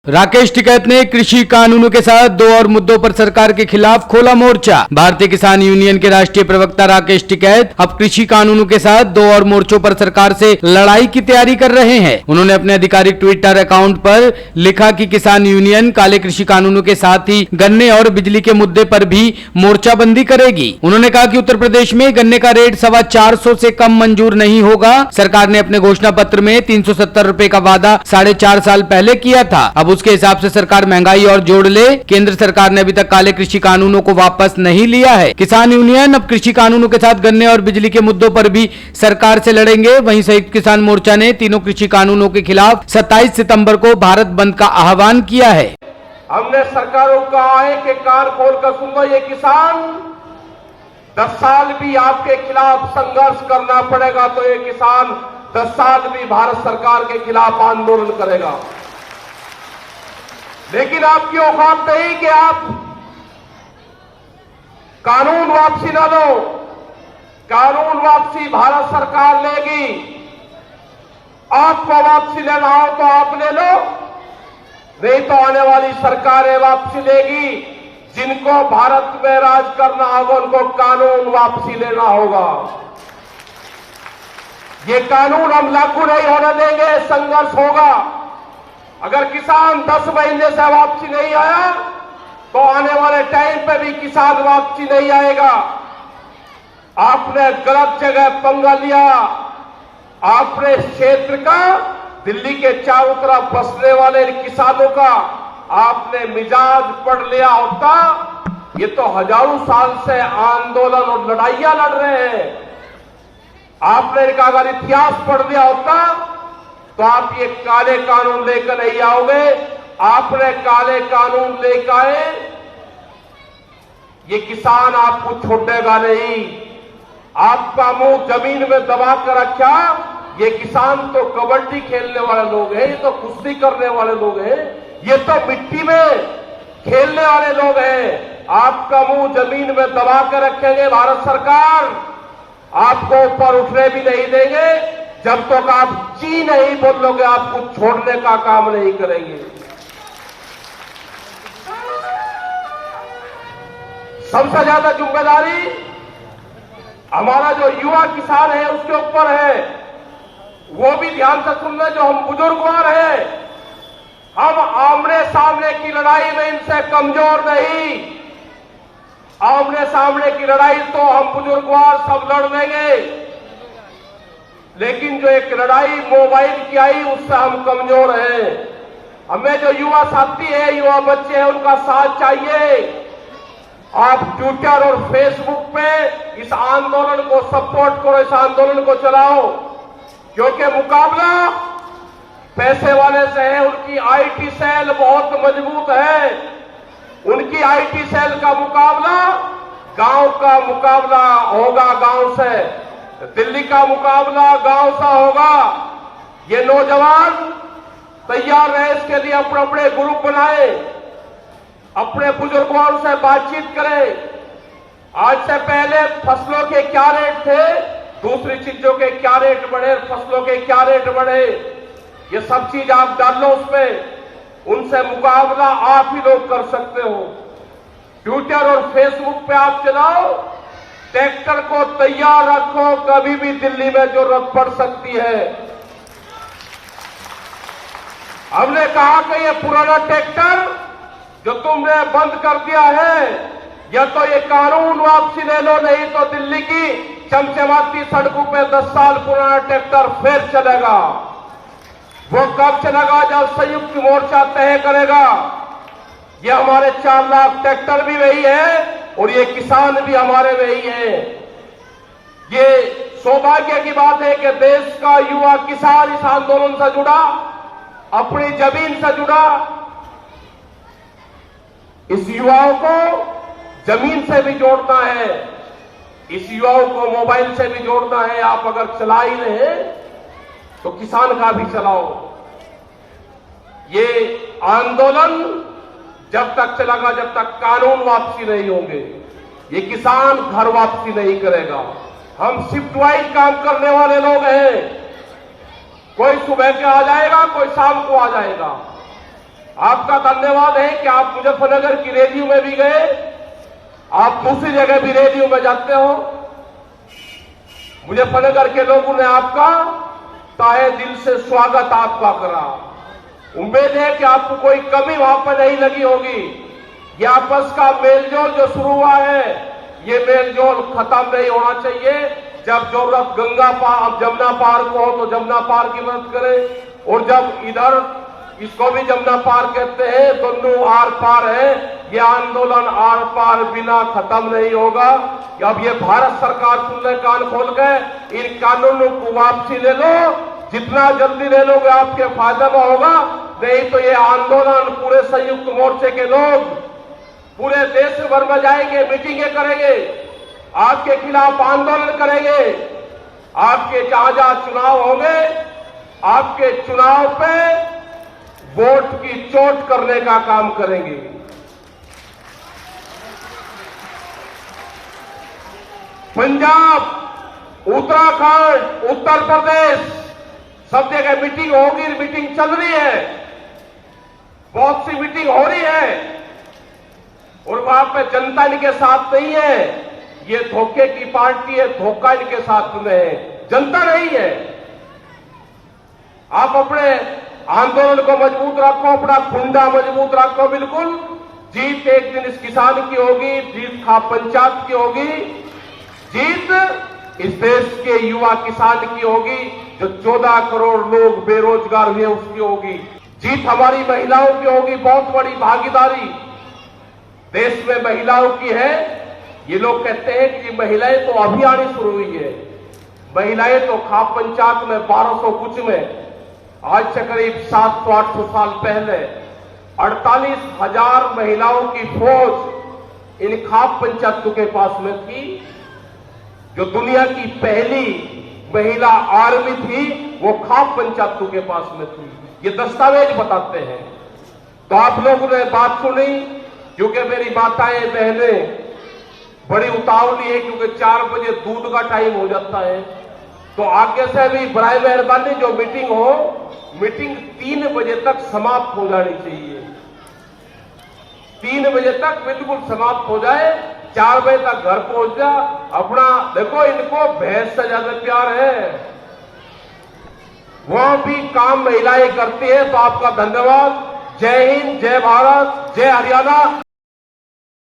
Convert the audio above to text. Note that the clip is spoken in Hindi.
राकेश टिकैत ने कृषि कानूनों के साथ दो और मुद्दों पर सरकार के खिलाफ खोला मोर्चा। भारतीय किसान यूनियन के राष्ट्रीय प्रवक्ता राकेश टिकैत अब कृषि कानूनों के साथ दो और मोर्चों पर सरकार से लड़ाई की तैयारी कर रहे हैं। उन्होंने अपने आधिकारिक ट्विटर अकाउंट पर लिखा कि किसान यूनियन काले कृषि कानूनों के साथ ही गन्ने और बिजली के मुद्दे पर भी मोर्चाबंदी करेगी। उन्होंने कहा कि उत्तर प्रदेश में गन्ने का रेट 425 से कम मंजूर नहीं होगा। सरकार ने अपने घोषणा पत्र में 370 रुपए का वादा 4.5 साल पहले किया था। अब उसके हिसाब से सरकार महंगाई और जोड़ ले। केंद्र सरकार ने अभी तक काले कृषि कानूनों को वापस नहीं लिया है। किसान यूनियन अब कृषि कानूनों के साथ गन्ने और बिजली के मुद्दों पर भी सरकार से लड़ेंगे। वहीं संयुक्त किसान मोर्चा ने तीनों कृषि कानूनों के खिलाफ 27 सितंबर को भारत बंद का आह्वान किया है। हमने सरकारों का आए के कान खोलकर सुन लो, ये किसान 10 साल भी आपके खिलाफ संघर्ष करना पड़ेगा तो ये किसान 10 साल भी भारत सरकार के खिलाफ आंदोलन करेगा। लेकिन आपकी औकात नहीं कि आप कानून वापसी न लो। कानून वापसी भारत सरकार लेगी। आपको वापसी लेना हो तो आप ले लो, नहीं तो आने वाली सरकारें वापसी लेगी। जिनको भारत में राज करना होगा उनको कानून वापसी लेना होगा। ये कानून हम लागू नहीं होने देंगे, संघर्ष होगा। अगर किसान 10 महीने से वापसी नहीं आया तो आने वाले टाइम पे भी किसान वापसी नहीं आएगा। आपने गलत जगह पंगा लिया। आपने इस क्षेत्र का, दिल्ली के चारों तरफ बसने वाले किसानों का आपने मिजाज पढ़ लिया होता। ये तो हजारों साल से आंदोलन और लड़ाइयां लड़ रहे हैं। आपने इनका अगर इतिहास पढ़ लिया होता तो आप ये काले कानून लेकर नहीं आओगे। आपने काले कानून लेकर आए, ये किसान आपको छोड़ेगा नहीं। आपका मुंह जमीन में दबा कर रखा। ये किसान तो कबड्डी खेलने वाले लोग हैं, ये तो कुश्ती करने वाले लोग हैं, ये तो मिट्टी में खेलने वाले लोग हैं। आपका मुंह जमीन में दबा कर रखेंगे भारत सरकार। आपको ऊपर उठने भी नहीं देंगे। जब तक आप जी नहीं बोलोगे आपको छोड़ने का काम नहीं करेंगे। सबसे ज्यादा जिम्मेदारी हमारा जो युवा किसान है उसके ऊपर है। वो भी ध्यान से सुन ले, जो हम बुजुर्गवार हैं, हम आमने सामने की लड़ाई में इनसे कमजोर नहीं। आमने सामने की लड़ाई तो हम बुजुर्गवार सब लड़ लेंगे, लेकिन जो एक लड़ाई मोबाइल की आई उससे हम कमजोर हैं। हमें जो युवा साथी है, युवा बच्चे हैं, उनका साथ चाहिए। आप ट्विटर और फेसबुक पे इस आंदोलन को सपोर्ट करो, इस आंदोलन को चलाओ, क्योंकि मुकाबला पैसे वाले से है। उनकी आईटी सेल बहुत मजबूत है। उनकी आईटी सेल का मुकाबला गांव का मुकाबला होगा, गांव से। दिल्ली का मुकाबला गांव सा होगा। ये नौजवान तैयार रहे, इसके लिए अपने अपने ग्रुप बनाए, अपने बुजुर्गों से बातचीत करें। आज से पहले फसलों के क्या रेट थे, दूसरी चीजों के क्या रेट बढ़े, फसलों के क्या रेट बढ़े, ये सब चीज आप डाल लो उसमें। उनसे मुकाबला आप ही लोग कर सकते हो। ट्विटर और फेसबुक पे आप चलाओ, ट्रैक्टर को तैयार रखो, कभी भी दिल्ली में जरूरत पड़ सकती है। हमने कहा कि ये पुराना ट्रैक्टर जो तुमने बंद कर दिया है, या तो ये कानून वापसी ले लो, नहीं तो दिल्ली की चमचमाती सड़कों पे 10 साल पुराना ट्रैक्टर फिर चलेगा। वो कब चलेगा? जब संयुक्त मोर्चा तय करेगा। ये हमारे 4 लाख ट्रैक्टर भी वही है और ये किसान भी हमारे वही है। ये सौभाग्य की बात है कि देश का युवा किसान इस आंदोलन से जुड़ा, अपनी जमीन से जुड़ा। इस युवाओं को जमीन से भी जोड़ना है, इस युवाओं को मोबाइल से भी जोड़ना है। आप अगर चला ही रहे तो किसान का भी चलाओ। ये आंदोलन जब तक चलेगा जब तक कानून वापसी नहीं होंगे। ये किसान घर वापसी नहीं करेगा। हम शिफ्ट वाइज काम करने वाले लोग हैं। कोई सुबह के आ जाएगा, कोई शाम को आ जाएगा। आपका धन्यवाद है कि आप मुजफ्फरनगर की रैलियों में भी गए, आप दूसरी जगह भी रैलियों में जाते हो। मुजफ्फरनगर के लोगों ने आपका ताहे दिल से स्वागत आपका करा। उम्मीद है कि आपको कोई कमी वहां पर नहीं लगी होगी। ये आपस का मेलजोल जो शुरू हुआ है, ये मेलजोल खत्म नहीं होना चाहिए। जब जरूरत गंगा पार, जमुना पार को हो तो जमुना पार की मदद करें, और जब इधर इसको भी जमुना पार कहते हैं, दोनों आर पार है। ये आंदोलन आर पार बिना खत्म नहीं होगा। अब ये भारत सरकार सुन ले कान खोल के, इन कानूनों को वापसी ले लो। जितना जल्दी ले लोगे आपके फायदा में होगा, नहीं तो ये आंदोलन पूरे संयुक्त मोर्चे के लोग पूरे देश भर में जाएंगे, मीटिंगें करेंगे, आपके खिलाफ आंदोलन करेंगे। आपके जहां जहां चुनाव होंगे, आपके चुनाव पे वोट की चोट करने का काम करेंगे। पंजाब, उत्तराखंड, उत्तर प्रदेश, सब जगह मीटिंग होगी, मीटिंग चल रही है, बहुत सी मीटिंग हो रही है, और वहां पे जनता इनके साथ नहीं है। ये धोखे की पार्टी है, धोखा इनके साथ में है, जनता नहीं है। आप अपने आंदोलन को मजबूत रखो, अपना खुंडा मजबूत रखो। बिल्कुल जीत एक दिन इस किसान की होगी, जीत खाप पंचायत की होगी, जीत इस देश के युवा किसान की होगी, जो 14 करोड़ लोग बेरोजगार हुए उसकी होगी। जीत हमारी महिलाओं की होगी, बहुत बड़ी भागीदारी देश में महिलाओं की है। ये लोग कहते हैं कि महिलाएं तो अभी आनी शुरू हुई है। महिलाएं तो खाप पंचायत में 1200 कुछ में, आज से करीब 700-800 साल पहले 48,000 महिलाओं की फौज इन खाप पंचायतों के पास में थी। जो दुनिया की पहली महिला आर्मी थी, वो खाप पंचायतों के पास में थी। ये दस्तावेज बताते हैं। तो आप लोगों ने बात सुनी, क्योंकि मेरी माताएं बहनें बड़ी उतावली है, क्योंकि 4 बजे दूध का टाइम हो जाता है। तो आगे से भी बराए मेहरबानी जो मीटिंग हो, मीटिंग 3 बजे तक समाप्त हो जानी चाहिए। 3 बजे तक बिल्कुल समाप्त हो जाए, 4 बजे तक घर पहुंच जा। अपना देखो, इनको भैंस से ज्यादा प्यार है, वह भी काम महिलाएं करती है। तो आपका धन्यवाद। जय हिंद, जय भारत, जय हरियाणा।